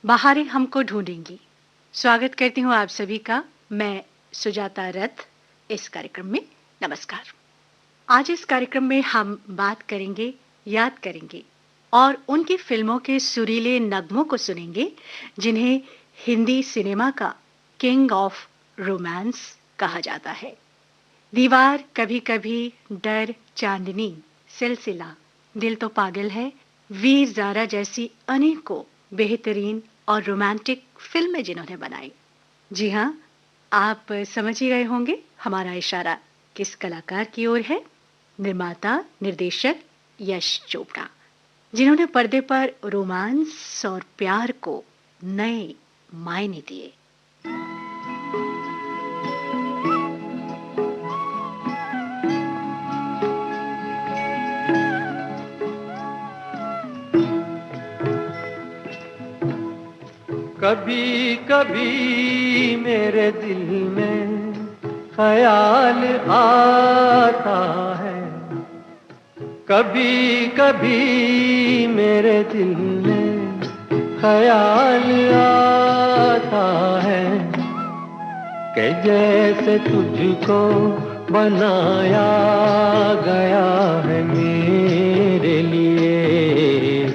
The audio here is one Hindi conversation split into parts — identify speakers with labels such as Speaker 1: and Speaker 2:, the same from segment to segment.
Speaker 1: बहारें हमको ढूंढेंगी। स्वागत करती हूँ आप सभी का मैं सुजाता रथ इस कार्यक्रम में। नमस्कार। आज इस कार्यक्रम में हम बात करेंगे, याद करेंगे और उनकी फिल्मों के सुरीले नगमों को सुनेंगे जिन्हें हिंदी सिनेमा का किंग ऑफ रोमांस कहा जाता है। दीवार, कभी कभी, डर, चांदनी, सिलसिला, दिल तो पागल है, वीर ज़ारा जैसी अनेकों बेहतरीन और रोमांटिक फिल्में जिन्होंने बनाई। जी हाँ, आप समझ ही गए होंगे हमारा इशारा किस कलाकार की ओर है। निर्माता निर्देशक यश चोपड़ा, जिन्होंने पर्दे पर रोमांस और प्यार को नए मायने दिए।
Speaker 2: कभी कभी मेरे दिल में ख्याल आता है, कभी कभी मेरे दिल में ख्याल आता है कि जैसे तुझको बनाया गया है मेरे लिए,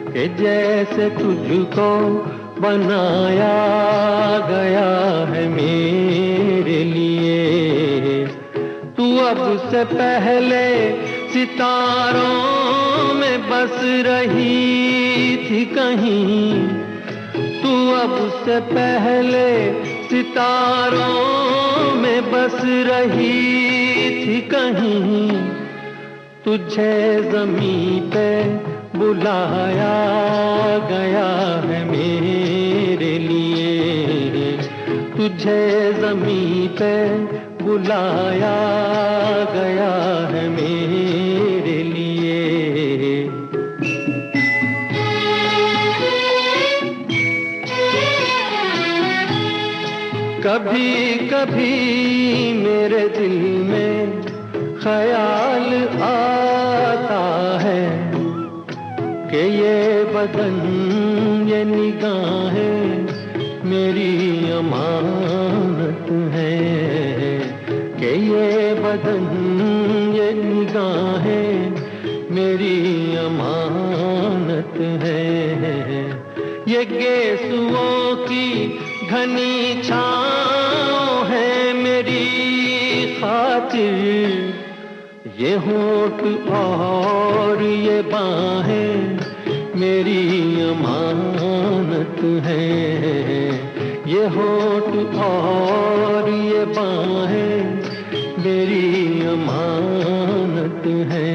Speaker 2: कि जैसे तुझको बनाया गया है मेरे लिए। तू अब से पहले सितारों में बस रही थी कहीं, तू अब से पहले सितारों में बस रही थी कहीं। तुझे ज़मीं पे बुलाया गया है मेरे लिए, तुझे ज़मीं पे बुलाया गया है मेरे लिए। कभी कभी मेरे दिल में ख्याल आता है कि ये बदन, ये निगाहें मेरी अमानत है, कि ये बदन, ये निगाहें मेरी अमानत है। ये गेसुओं की घनी छाँव है मेरी खातिर, ये होठ और ये बाहें मेरी अमानत है, ये होठ और ये बाहें मेरी अमानत है।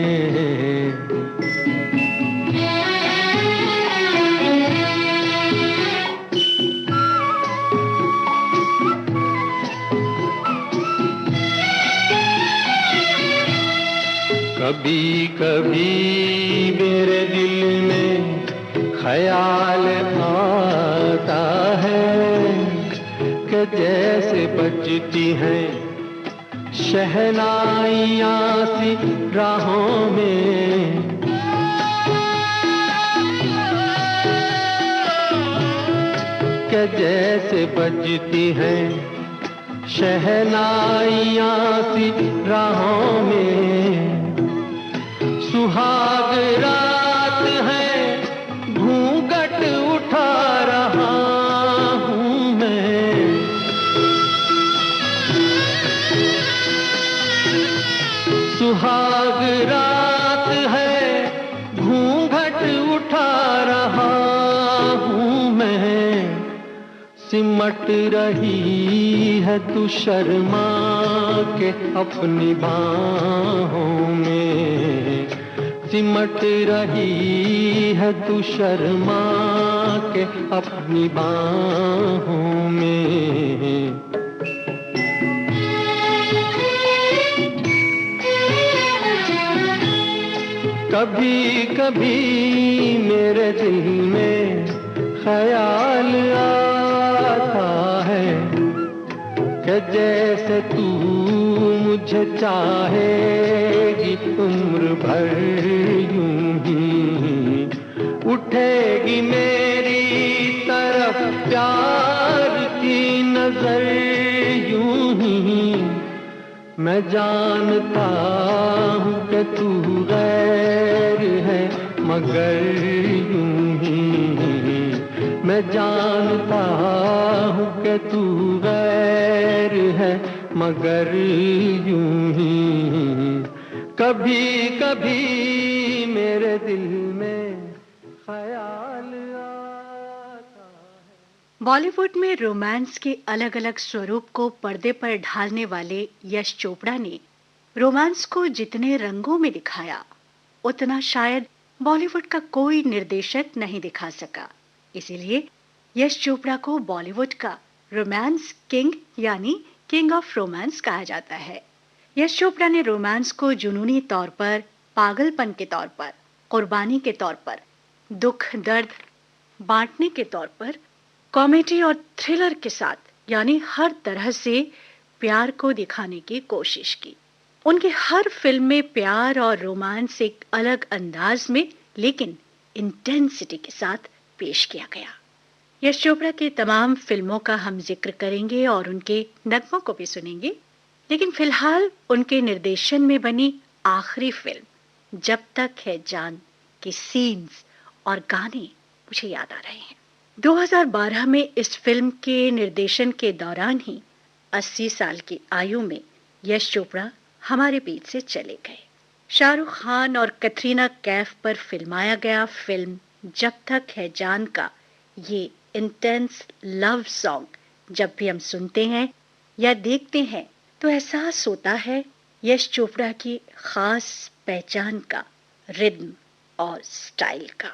Speaker 2: कभी कभी मेरे दिल में ख्याल आता है कि जैसे बजती हैं शहनाइयाँ सी राहों में, कि जैसे बजती हैं शहनाइयाँ सी राहों में। सुहाग रात है, घूंघट उठा रहा हूँ मैं, सुहाग रात है, घूंघट उठा रहा हूँ मैं। सिमट रही है तू शर्मा के अपनी बाहों में, सिमट रही है तू शर्मा के अपनी बाहों में। कभी कभी मेरे दिल में ख्याल आता है कि जैसे तू मुझे चाहेगी उम्र भर यूं ही, उठेगी मेरी तरफ मैं जानता हूँ कि तू गैर है मगर यूं ही, मैं जानता हूँ कि तू गैर है मगर यूं ही, कभी कभी मेरे दिल में ख्याल आता है।
Speaker 1: बॉलीवुड में रोमांस के अलग अलग स्वरूप को पर्दे पर ढालने वाले यश चोपड़ा ने रोमांस को जितने रंगों में दिखाया उतना शायद बॉलीवुड का कोई निर्देशक नहीं दिखा सका। इसीलिए यश चोपड़ा को बॉलीवुड का रोमांस किंग यानी किंग ऑफ रोमांस कहा जाता है। यश चोपड़ा ने रोमांस को जुनूनी तौर पर, पागलपन के तौर पर, कुर्बानी के तौर पर, दुख दर्द बांटने के तौर पर, कॉमेडी और थ्रिलर के साथ यानी हर तरह से प्यार को दिखाने की कोशिश की। उनकी हर फिल्म में प्यार और रोमांस एक अलग अंदाज में लेकिन इंटेंसिटी के साथ पेश किया गया। यश चोपड़ा की तमाम फिल्मों का हम जिक्र करेंगे और उनके नगमों को भी सुनेंगे, लेकिन फिलहाल उनके निर्देशन में बनी आखिरी फिल्म जब तक है जान के सीन्स और गाने मुझे याद आ रहे हैं। 2012 में इस फिल्म के निर्देशन के दौरान ही 80 साल की आयु में यश चोपड़ा हमारे बीच से चले गए। शाहरुख खान और कटरीना कैफ पर फिल्माया गया फिल्म जब तक है जान का ये इंटेंस लव सॉन्ग जब भी हम सुनते हैं या देखते हैं तो एहसास होता है यश चोपड़ा की खास पहचान का, रिदम और स्टाइल का।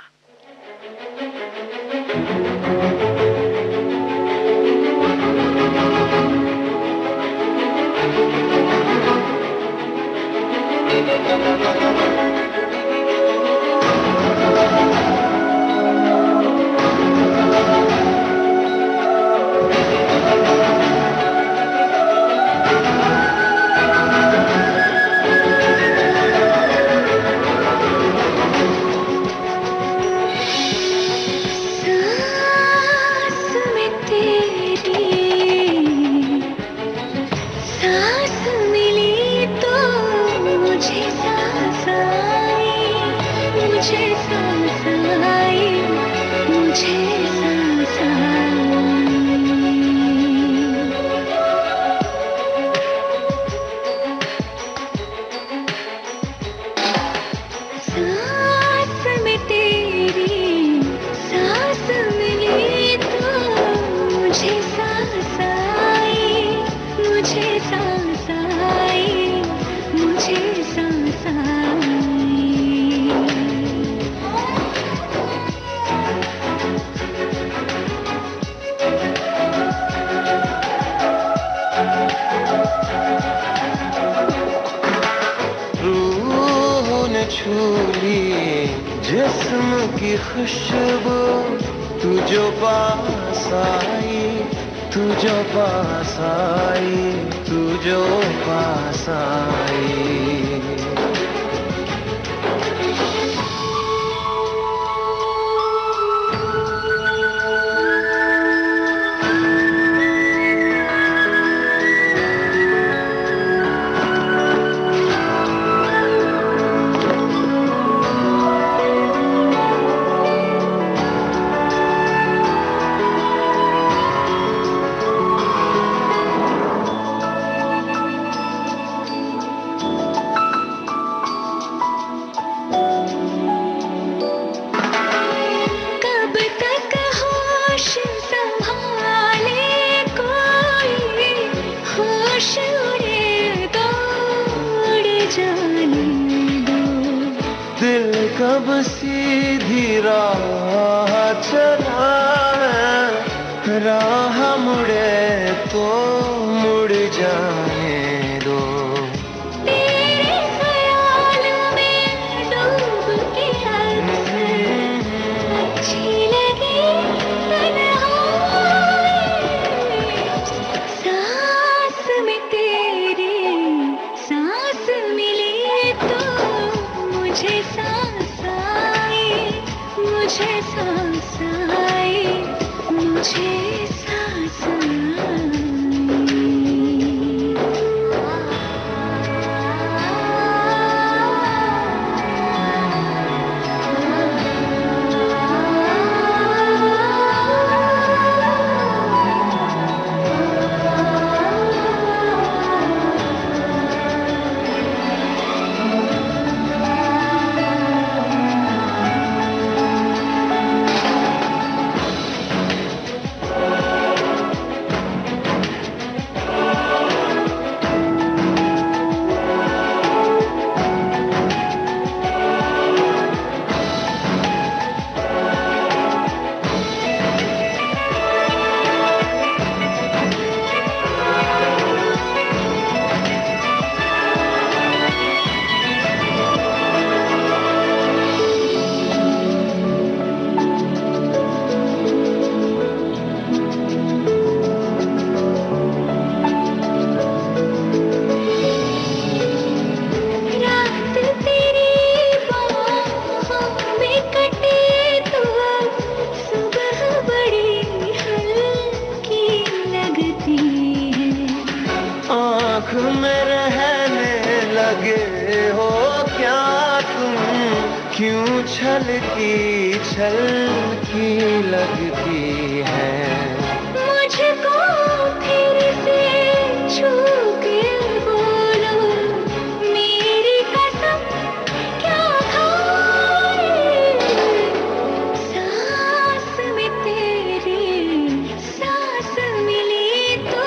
Speaker 2: जिस्म की खुशबू तू जो पास आई, तू जो पास आई, तू जो पास आई। कब सीधी राह चला है, राह मुड़े तो मुड़ जाने दो।
Speaker 3: तेरे ख्याल में डूब के अच्छी लगी तन्हाई, सांस में तेरी सांस मिली तो मुझे मुझे सांस आई, मुझे सांस आई।
Speaker 2: क्यों छल की लगती है।
Speaker 3: मुझको फिर से छू के बोलो, मेरी कसम क्या खाए। सांस में तेरी सांस मिली तो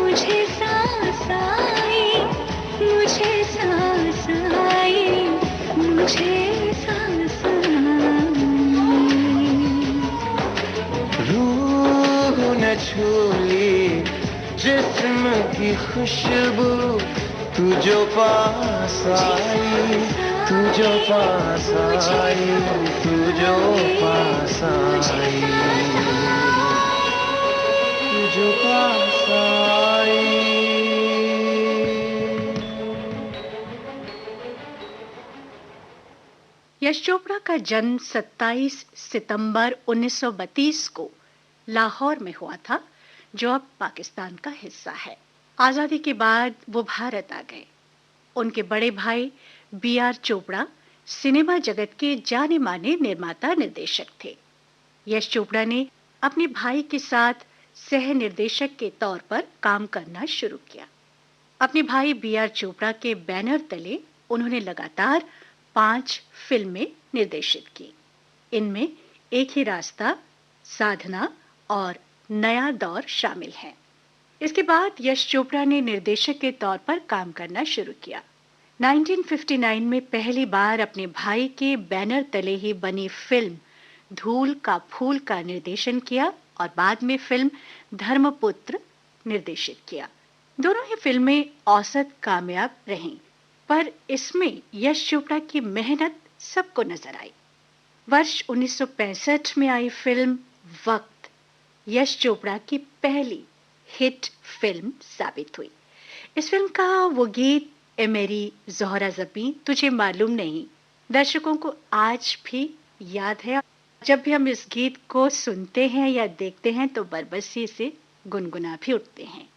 Speaker 3: मुझे सांस आई, मुझे सांस आई, मुझे सांस आई।
Speaker 2: रूह न छूली जिस्म की खुशबू, तू जो पास आई, तू जो पास आई, तू जो पास आई, तू जो पास आई।
Speaker 1: यश चोपड़ा का जन्म 27 सितंबर 1932 को लाहौर में हुआ था, जो अब पाकिस्तान का हिस्सा है। आजादी के बाद वो भारत आ गए। उनके बड़े भाई बी आर चोपड़ा सिनेमा जगत के जाने माने निर्माता निर्देशक थे। यश चोपड़ा ने अपने भाई के साथ सह निर्देशक के तौर पर काम करना शुरू किया। अपने भाई बी आर चोपड़ा के बैनर तले उन्होंने लगातार 5 फिल्में निर्देशित की। इनमें एक ही रास्ता, साधना और नया दौर शामिल हैं। इसके बाद यश चोपड़ा ने निर्देशक के तौर पर काम करना शुरू किया। 1959 में पहली बार अपने भाई के बैनर तले ही बनी फिल्म धूल का फूल का निर्देशन किया और बाद में फिल्म धर्मपुत्र निर्देशित किया। दोनों ही फिल्में औसत कामयाब रहीं, पर इसमें यश चोपड़ा की मेहनत सबको नजर आई। वर्ष 1965 में आई फिल्म वक्त यश चोपड़ा की पहली हिट फिल्म साबित हुई। इस फिल्म का वो गीत ए मेरी ज़ोहरा ज़बीं तुझे मालूम नहीं दर्शकों को आज भी याद है। जब भी हम इस गीत को सुनते हैं या देखते हैं तो बरबसी से गुनगुना भी उठते हैं।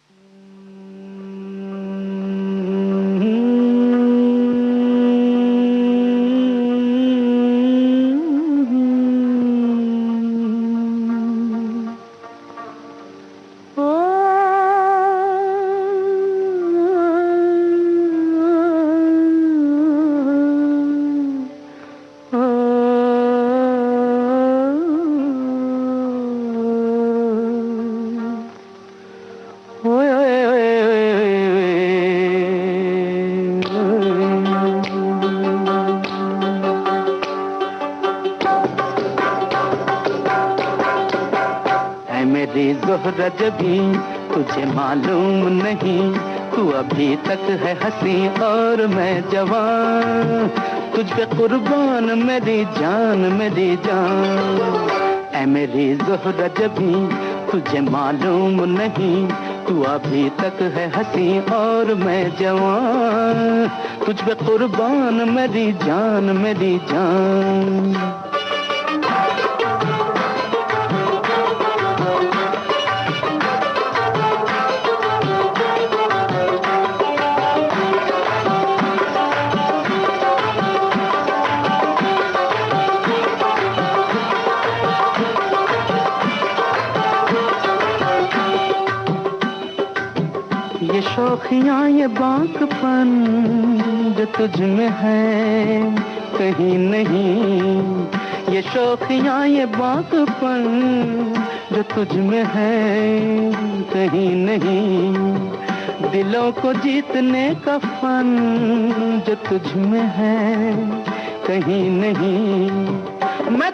Speaker 4: ज़ोहरा ज़बीं तुझे मालूम नहीं, तू अभी तक है हंसी और मैं जवान, तुझ पे कुर्बान मेरी जान मेरी जान। ऐ मेरी ज़ोहरा ज़बीं तुझे मालूम नहीं, तू अभी तक है हंसी और मैं जवान, तुझ पे कुर्बान मेरी जान मेरी जान। ये शौखियाँ ये बांकपन जो तुझ में है कहीं नहीं, ये शौखियाँ ये बांकपन जो तुझ में है कहीं नहीं, दिलों को जीतने का फन जो तुझ में है कहीं नहीं। मैं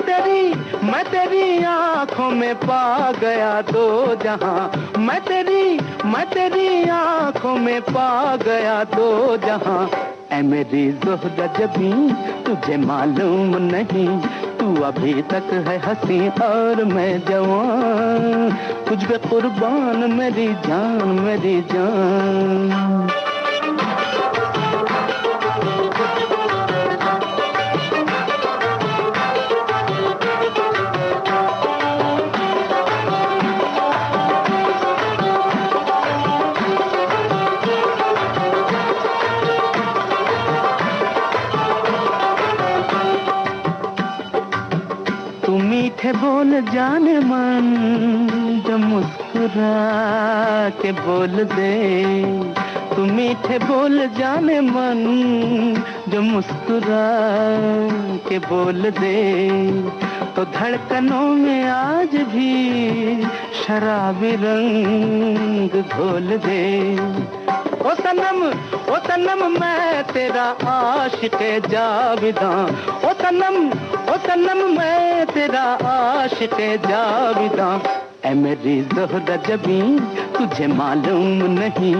Speaker 4: तेरी आँखों में पा गया दो जहां, मैं तेरी आँखों में पा गया दो जहां। ऐ मेरी ज़ोहरा ज़बीं तुझे मालूम नहीं, तू अभी तक है हंसी और मैं जवान, तुझ पे कुर्बान मेरी जान मेरी जान। बोल जाने मन, जो मुस्कुरा के बोल दे। तू मीठे बोल जाने मन, जो मुस्कुरा के बोल दे। तो धड़कनों में आज भी शराबी रंग घोल दे। ओ सनम मैं तेरा आशिक जाविदा। ओ सनम मैं तेरा आशिक जाविदा। ऐ मेरी ज़ोहरा जबी तुझे मालूम नहीं,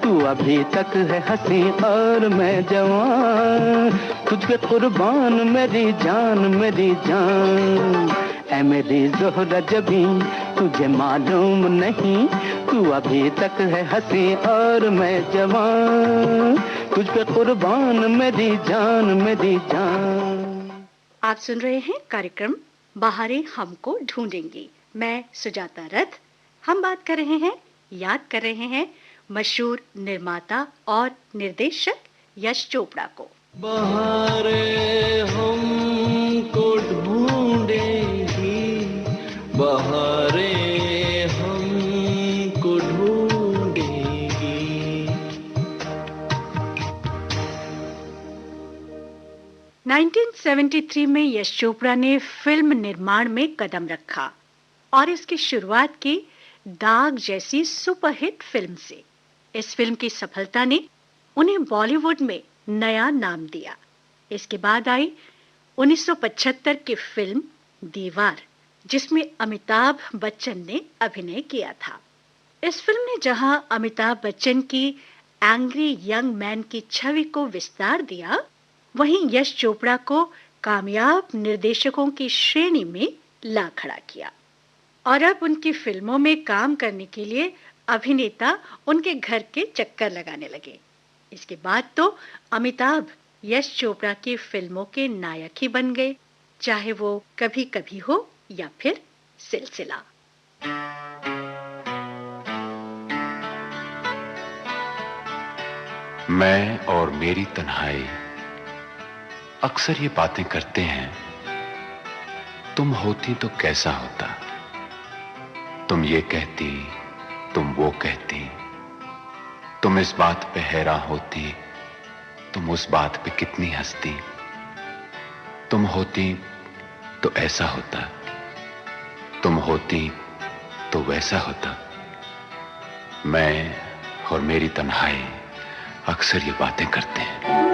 Speaker 4: तू अभी तक है हंसी और मैं जवान। तुझ पे कुर्बान मेरी जान। ऐ मेरी ज़ोहरा जबी तुझे मालूम नहीं, तू अभी तक है हंसी और मैं जवान। तुझ पे कुर्बान मेरी जान।
Speaker 1: आप सुन रहे हैं कार्यक्रम बहारें हमको ढूंढेंगी। मैं सुजाता रथ। हम बात कर रहे हैं, याद कर रहे हैं मशहूर निर्माता और निर्देशक यश चोपड़ा को।
Speaker 2: बहारें हमको ढूंढेंगी, बहारें हमको ढूंढेंगी।
Speaker 1: 1973 में यश चोपड़ा ने फिल्म निर्माण में कदम रखा और इसकी शुरुआत की दाग जैसी सुपरहिट फिल्म से। इस फिल्म की सफलता ने उन्हें बॉलीवुड में नया नाम दिया। इसके बाद आई 1975 की फिल्म दीवार, जिसमें अमिताभ बच्चन ने अभिनय किया था। इस फिल्म ने जहां अमिताभ बच्चन की एंग्री यंग मैन की छवि को विस्तार दिया, वहीं यश चोपड़ा को कामयाब निर्देशकों की श्रेणी में ला खड़ा किया। और अब उनकी फिल्मों में काम करने के लिए अभिनेता उनके घर के चक्कर लगाने लगे। इसके बाद तो अमिताभ यश चोपड़ा की फिल्मों के नायक ही बन गए, चाहे वो कभी कभी हो या फिर सिलसिला।
Speaker 5: मैं और मेरी तन्हाई अक्सर ये बातें करते हैं, तुम होती तो कैसा होता। तुम ये कहती, तुम वो कहती, तुम इस बात पे हैरान होती, तुम उस बात पे कितनी हंसती। तुम होती तो ऐसा होता, तुम होती तो वैसा होता। मैं और मेरी तन्हाई अक्सर ये बातें करते हैं।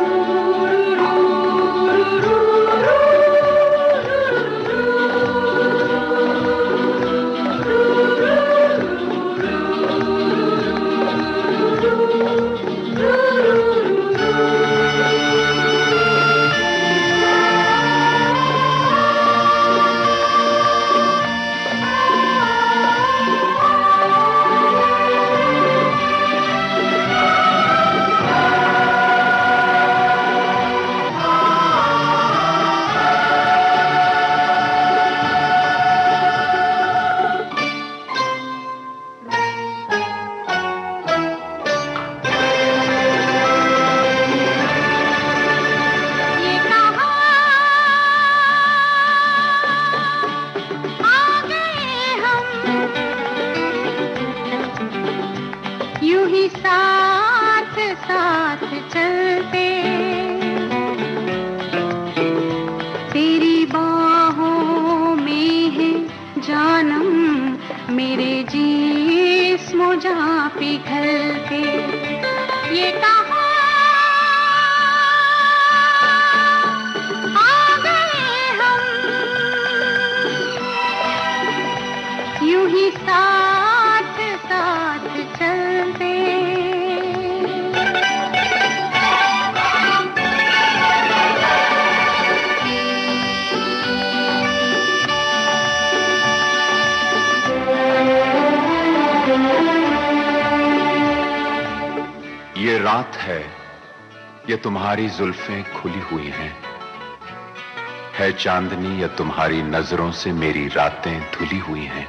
Speaker 5: ये रात है, ये तुम्हारी जुल्फें खुली हुई हैं, है चांदनी या तुम्हारी नजरों से मेरी रातें धुली हुई हैं।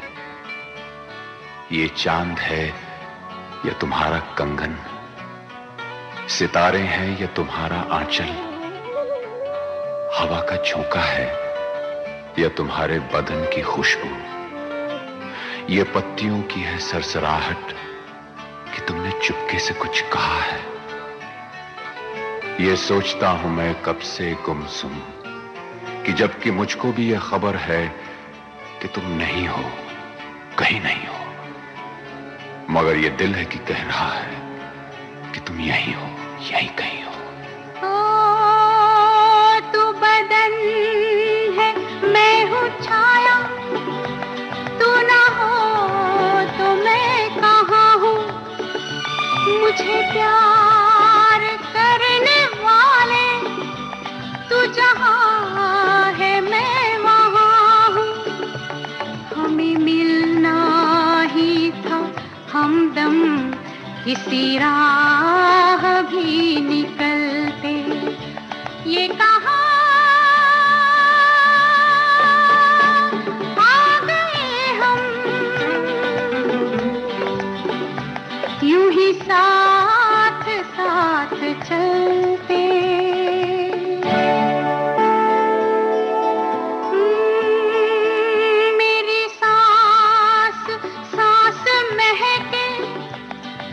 Speaker 5: ये चांद है या तुम्हारा कंगन, सितारे हैं या तुम्हारा आंचल, हवा का झोंका है या तुम्हारे बदन की खुशबू, ये पत्तियों की है सरसराहट कि तुमने चुपके से कुछ कहा है। ये सोचता हूं मैं कब से गुमसुम कि जबकि मुझको भी ये खबर है कि तुम नहीं हो, कहीं नहीं हो, मगर ये दिल है कि कह रहा है कि तुम यहीं हो, यहीं कहीं हो।
Speaker 3: तू बदन है, मैं हूँ छाया, तू ना हो तो मैं कहाँ हूँ। मुझे प्यार करने वाले तू जहाँ है मैं वहाँ हूँ। हमें मिलना ही था हमदम, किसी राह भी निकलते ये कहा आ गए हम, यूं ही साथ साथ चलते। मेरी सांस सांस महके,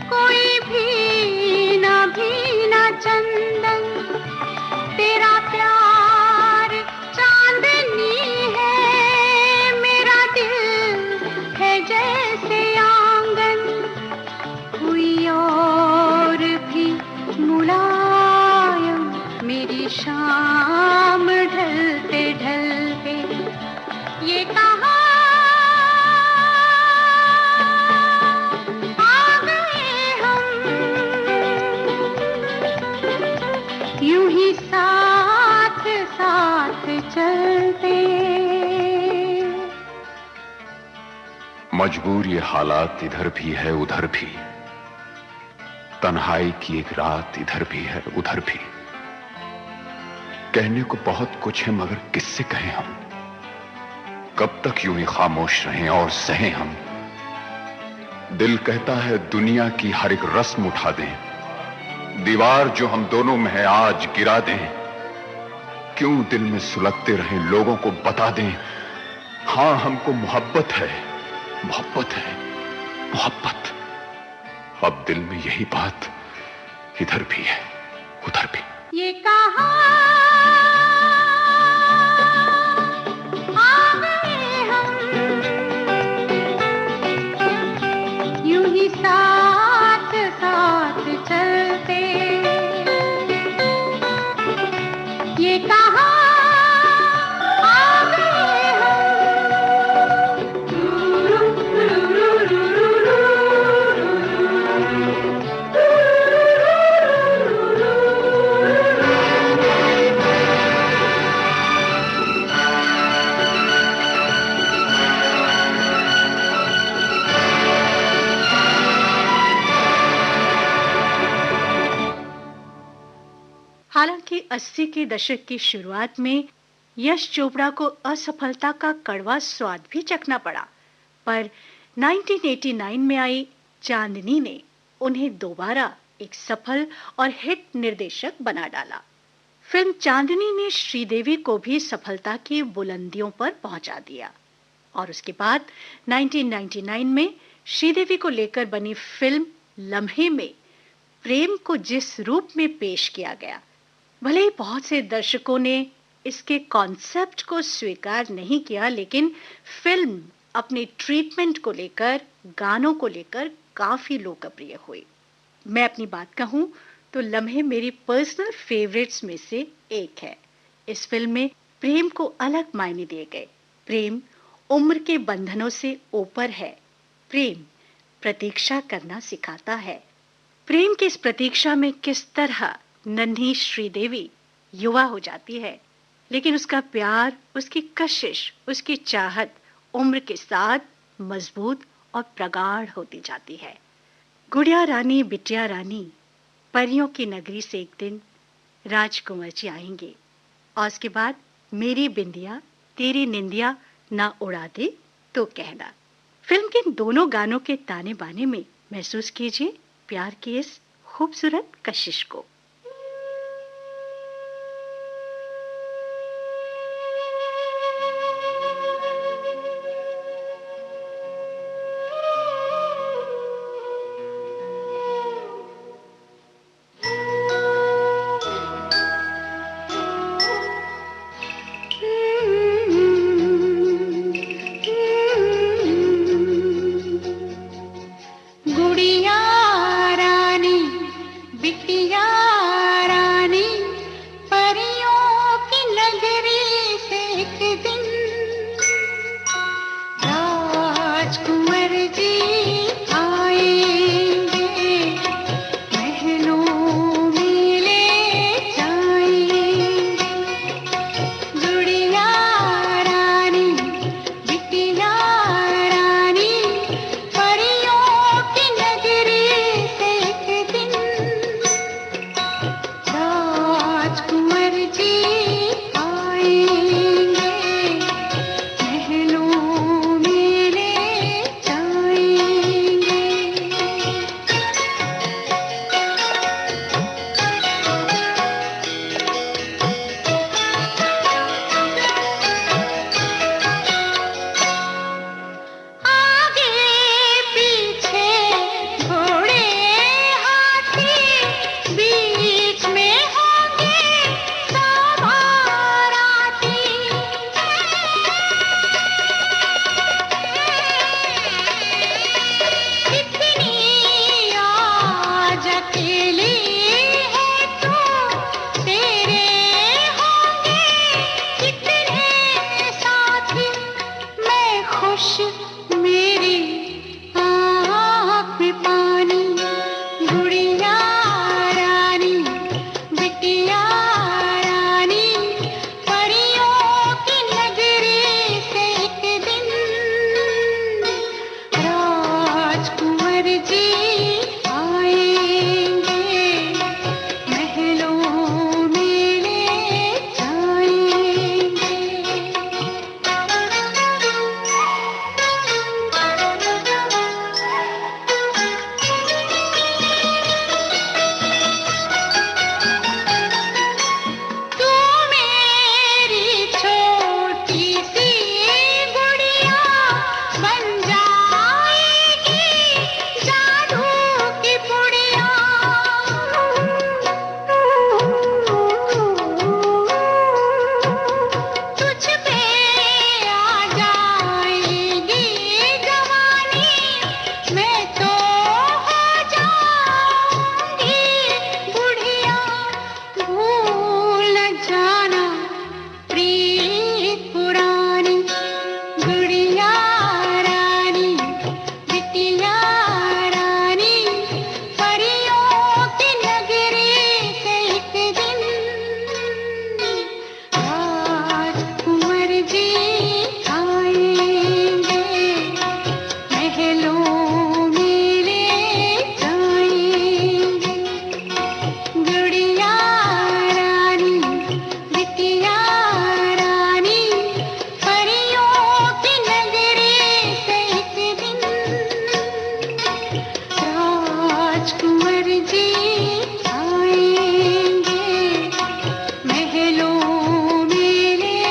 Speaker 3: कोई भी ना चंदन, तेरा प्यार चांदनी है, मेरा दिल है जैसे आंगन। कोई और भी मुलायम, मेरी शाम ढलते ढलते ये कहा आ गए हम, यूं ही साथ साथ चलते।
Speaker 5: मजबूर ये हालात इधर भी है उधर भी, तन्हाई की एक रात इधर भी है उधर भी। कहने को बहुत कुछ है मगर किससे कहें हम, कब तक यूं ही खामोश रहें और सहें हम। दिल कहता है दुनिया की हर एक रस्म उठा दें, दीवार जो हम दोनों में है आज गिरा दें। क्यों दिल में सुलगते रहें, लोगों को बता दें हां हमको मोहब्बत है, मोहब्बत है, मोहब्बत। अब दिल में यही बात इधर भी है उधर भी।
Speaker 3: ये कहा आ गए हम, यूं ही साथ साथ चलते। ये कहा आ गए
Speaker 1: हालांकि 80 के दशक की शुरुआत में यश चोपड़ा को असफलता का कड़वा स्वाद भी चखना पड़ा, पर 1989 में आई चांदनी ने उन्हें दोबारा एक सफल और हिट निर्देशक बना डाला। फिल्म चांदनी ने श्रीदेवी को भी सफलता की बुलंदियों पर पहुंचा दिया और उसके बाद 1999 में श्रीदेवी को लेकर बनी फिल्म लम्हे में प्रेम को जिस रूप में पेश किया गया, भले ही बहुत से दर्शकों ने इसके कॉन्सेप्ट को स्वीकार नहीं किया, लेकिन फिल्म अपने ट्रीटमेंट को लेकर, गानों को लेकर काफी लोकप्रिय हुई। मैं अपनी बात कहूं तो लम्हे मेरी पर्सनल फेवरेट्स में से एक है। इस फिल्म में प्रेम को अलग मायने दिए गए। प्रेम उम्र के बंधनों से ऊपर है। प्रेम प्रतीक्षा करना सिखाता है। प्रेम की इस प्रतीक्षा में किस तरह नन्ही श्रीदेवी युवा हो जाती है, लेकिन उसका प्यार, उसकी कशिश, उसकी चाहत उम्र के साथ मजबूत और प्रगाढ़ होती जाती है। गुड़िया रानी बिटिया रानी, परियों की नगरी से एक दिन राजकुमार जी आएंगे और उसके बाद मेरी बिंदिया तेरी निंदिया ना उड़ा दे तो कहना। फिल्म के इन दोनों गानों के ताने बाने में महसूस कीजिए प्यार की इस खूबसूरत कशिश को।
Speaker 3: राजकुंवर जी आएंगे, महलों में ले जाएंगे। गुड़िया रानी, बिटिया रानी, परियों की नगरी से एक दिन राजकुंवर जी आएंगे, महलों में ले जाएंगे। आगे पीछे घोड़े हाथी, बीच में होंगे सवाराती। कितनी आज अकेली है तू, तेरे होंगे कितने साथी। मैं खुश मेरी आँख में पानी, गुड़िया रानी, बिटिया रानी, परियों की नगरी से एक दिन राजकुंवर जी आएंगे, महलों में ले जाएंगे। तू मेरी छोटी सी गुड़िया बन जाएगी, जादू की पुड़िया। तुझ पे आ जाएगी जवानी, मैं तो हो जाऊंगी बुढ़िया। भूल न जाना प्रीत पुरानी, गुड़िया रानी, बिटिया रानी, परियों की नगरी से एक दिन राजकुंवर जी आएंगे, महलों में ले जाएंगे। गुड़िया रानी, बिटिया रानी, परियों की नगरी से एक दिन राजकुंवर जी आएंगे, महलों में ले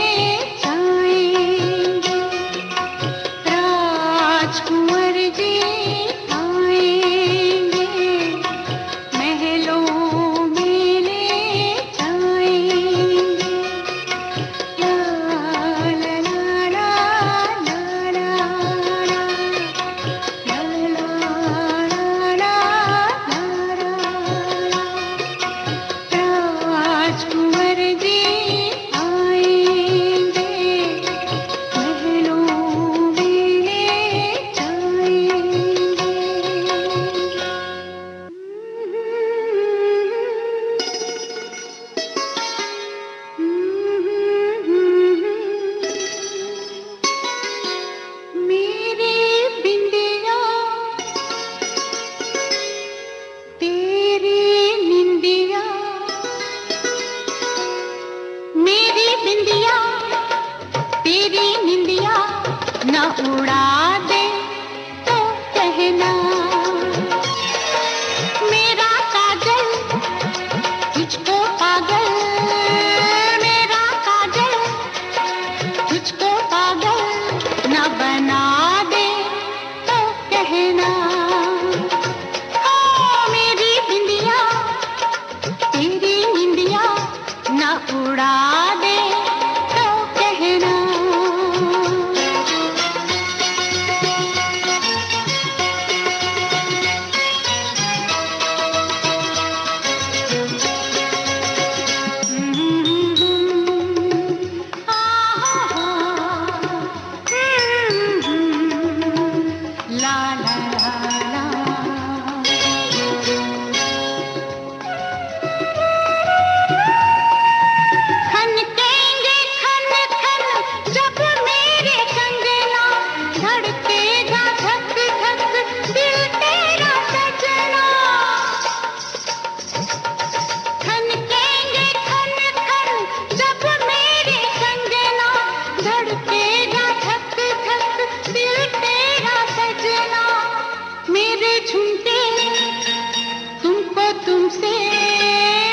Speaker 3: जाएंगे। राजकुंवर जी आएंगे, महलों में ले जाएंगे। ला ला ला ला ला ला ला, ला ला ला ला ला। राजकुंवर जी आएंगे, महलों में ले जाएंगे। मेरी बिंदिया तेरी निंदिया, मेरी बिंदिया तेरी निंदिया न उड़ा दे तो कहना। मेरा काजल तुझको पागल, मेरा काजल तुझको पागल न बना दे तो कहना। मेरी बिंदिया तेरी निंदिया न उड़ा दे तो कहना। झुमके तुमको तुमसे,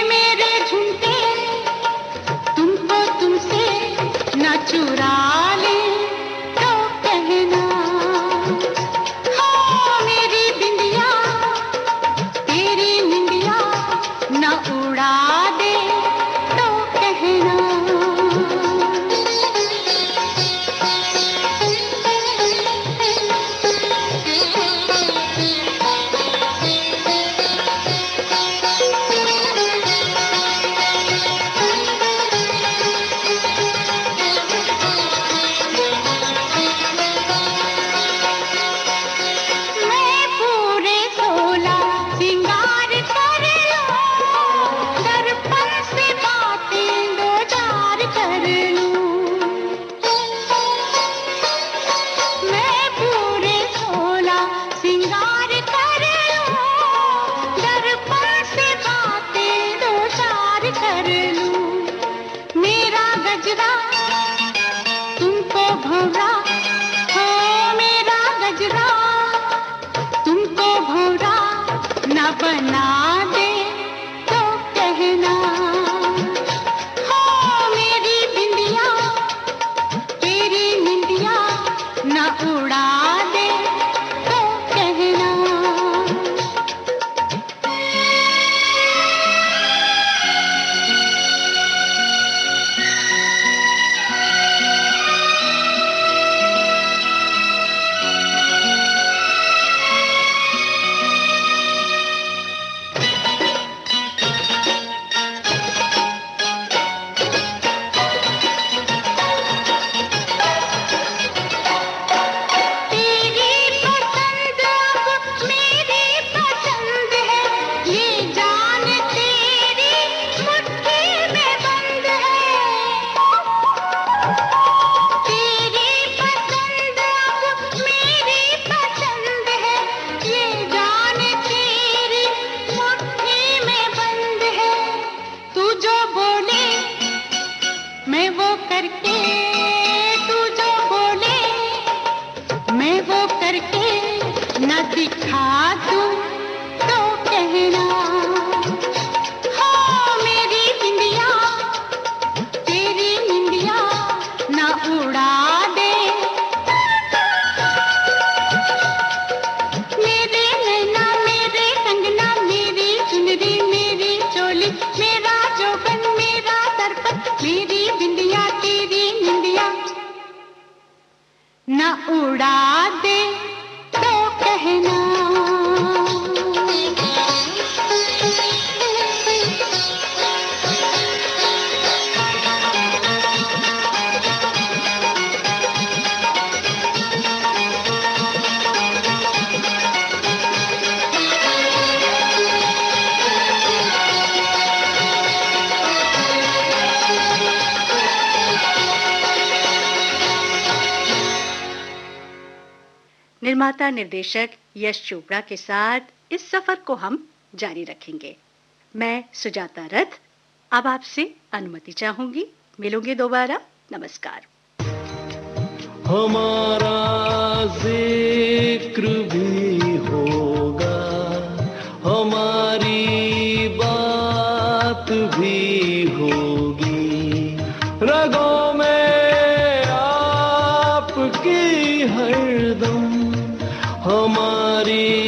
Speaker 3: मेरे झुमके तुमको तुमसे न चुरा ले तो कहना। हाँ मेरी बिंदिया तेरी निंदिया न उड़ा दे तो कहना। मैं पूरे 16 सिंगार कर लूं, दर्पण से बातें दो चार कर लूं। मैं पूरे 16 सिंगार कर लूं, दर्पण से बातें दो चार कर लूं। मेरा गजरा तुमको भंवरा, हो मेरा गजरा तुमको भंवरा न बना दे तो कहना। हाँ मेरी बिंदिया तेरी निंदिया न उड़ा दे तो कहना। तेरी पसंद अब मेरी पसंद है, ये जान तेरी मुट्ठी में बंद है। तेरी पसंद अब मेरी पसंद है, ये जान तेरी मुट्ठी में बंद है। तू जो बोले मैं वो करके, तू जो बोले मैं वो करके न दिखा दूं तो कहना। हाँ मेरी बिंदिया तेरी निंदिया न उड़ा दे। मेरे नैना मेरे कंगना, मेरी चुनरी मेरी चोली, मेरा जोबन मेरा दर्पण, मेरी बिंदिया तेरी निंदिया न उड़ा दे तो कहना।
Speaker 1: निर्माता निर्देशक यश चोपड़ा के साथ इस सफर को हम जारी रखेंगे। मैं सुजाता रथ अब आपसे अनुमति चाहूंगी। मिलूंगे दोबारा। नमस्कार।
Speaker 2: हमारा जिक्र भी होगा, हमारी बात भी होगी, रगों में आपकी हरदम हमारी